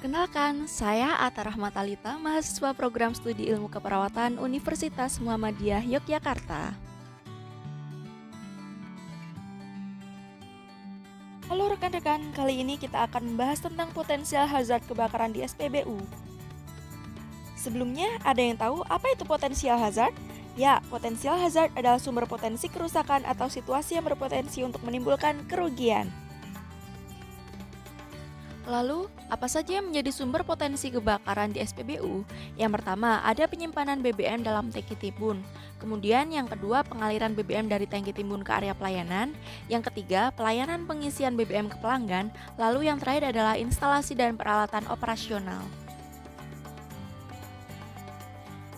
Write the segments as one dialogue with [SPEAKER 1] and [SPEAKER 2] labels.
[SPEAKER 1] Perkenalkan, saya Atta Rahmatalita, mahasiswa program studi ilmu keperawatan Universitas Muhammadiyah Yogyakarta. Halo rekan-rekan, kali ini kita akan membahas tentang potensial hazard kebakaran di SPBU. Sebelumnya, ada yang tahu apa itu potensial hazard? Ya, potensial hazard adalah sumber potensi kerusakan atau situasi yang berpotensi untuk menimbulkan kerugian. Lalu, apa saja yang menjadi sumber potensi kebakaran di SPBU? Yang pertama, ada penyimpanan BBM dalam tangki timbun. Kemudian yang kedua, pengaliran BBM dari tangki timbun ke area pelayanan. Yang ketiga, pelayanan pengisian BBM ke pelanggan. Lalu yang terakhir adalah instalasi dan peralatan operasional.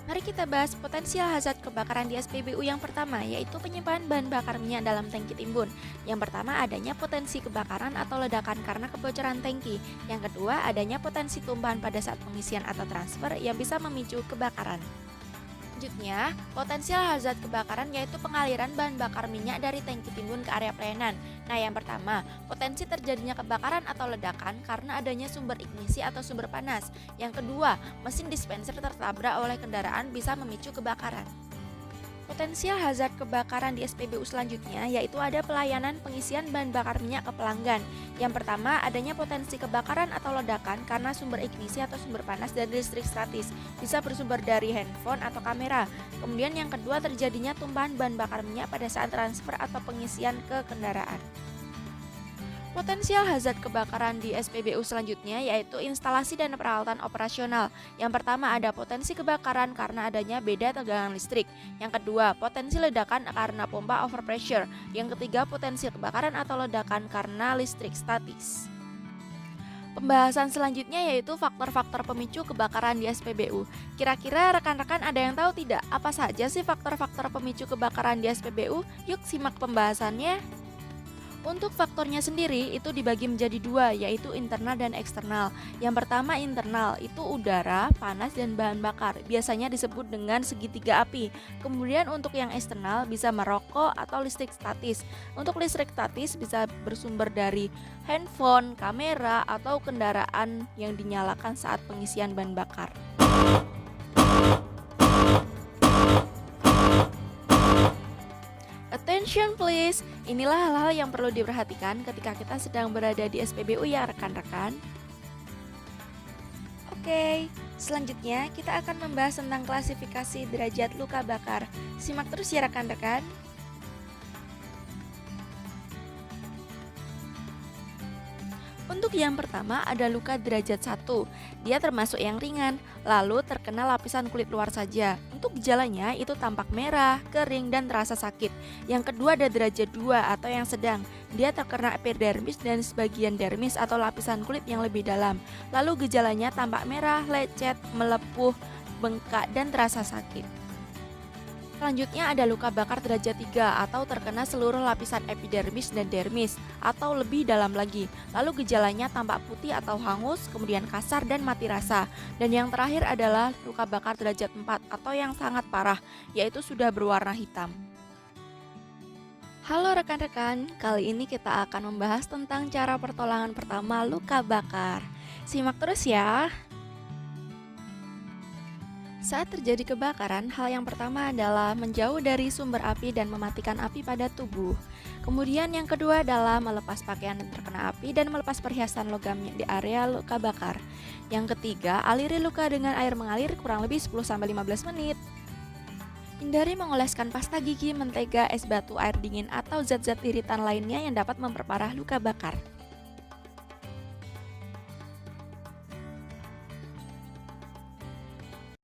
[SPEAKER 1] Mari kita bahas potensial hazard kebakaran di SPBU yang pertama, yaitu penyimpanan bahan bakar minyak dalam tangki timbun. Yang pertama, adanya potensi kebakaran atau ledakan karena kebocoran tangki. Yang kedua, adanya potensi tumpahan pada saat pengisian atau transfer yang bisa memicu kebakaran. Selanjutnya, potensial hazard kebakaran yaitu pengaliran bahan bakar minyak dari tangki timbun ke area pelayanan. Nah, yang pertama, potensi terjadinya kebakaran atau ledakan karena adanya sumber ignisi atau sumber panas. Yang kedua, mesin dispenser tertabrak oleh kendaraan bisa memicu kebakaran. Potensial hazard kebakaran di SPBU selanjutnya yaitu ada pelayanan pengisian bahan bakar minyak ke pelanggan. Yang pertama, adanya potensi kebakaran atau ledakan karena sumber ignisi atau sumber panas dari listrik statis, bisa bersumber dari handphone atau kamera. Kemudian yang kedua, terjadinya tumpahan bahan bakar minyak pada saat transfer atau pengisian ke kendaraan. Potensial hazard kebakaran di SPBU selanjutnya yaitu instalasi dan peralatan operasional. Yang pertama, ada potensi kebakaran karena adanya beda tegangan listrik. Yang kedua, potensi ledakan karena pompa overpressure. Yang ketiga, potensi kebakaran atau ledakan karena listrik statis. Pembahasan selanjutnya yaitu faktor-faktor pemicu kebakaran di SPBU. Kira-kira rekan-rekan ada yang tahu tidak apa saja sih faktor-faktor pemicu kebakaran di SPBU? Yuk simak pembahasannya. Untuk faktornya sendiri itu dibagi menjadi dua, yaitu internal dan eksternal. Yang pertama internal, itu udara, panas, dan bahan bakar, biasanya disebut dengan segitiga api. Kemudian untuk yang eksternal bisa merokok atau listrik statis. Untuk listrik statis bisa bersumber dari handphone, kamera, atau kendaraan yang dinyalakan saat pengisian bahan bakar. Attention please, inilah hal-hal yang perlu diperhatikan ketika kita sedang berada di SPBU ya rekan-rekan. Oke, selanjutnya kita akan membahas tentang klasifikasi derajat luka bakar. Simak terus ya rekan-rekan. Untuk yang pertama ada luka derajat 1, dia termasuk yang ringan, lalu terkena lapisan kulit luar saja. Untuk gejalanya itu tampak merah, kering, dan terasa sakit. Yang kedua ada derajat 2 atau yang sedang, dia terkena epidermis dan sebagian dermis atau lapisan kulit yang lebih dalam. Lalu gejalanya tampak merah, lecet, melepuh, bengkak, dan terasa sakit. Selanjutnya ada luka bakar derajat 3 atau terkena seluruh lapisan epidermis dan dermis atau lebih dalam lagi. Lalu gejalanya tampak putih atau hangus, kemudian kasar dan mati rasa. Dan yang terakhir adalah luka bakar derajat 4 atau yang sangat parah, yaitu sudah berwarna hitam. Halo rekan-rekan, kali ini kita akan membahas tentang cara pertolongan pertama luka bakar. Simak terus ya. Saat terjadi kebakaran, hal yang pertama adalah menjauh dari sumber api dan mematikan api pada tubuh. Kemudian yang kedua adalah melepas pakaian yang terkena api dan melepas perhiasan logam di area luka bakar. Yang ketiga, aliri luka dengan air mengalir kurang lebih 10-15 menit. Hindari mengoleskan pasta gigi, mentega, es batu, air dingin, atau zat-zat iritan lainnya yang dapat memperparah luka bakar.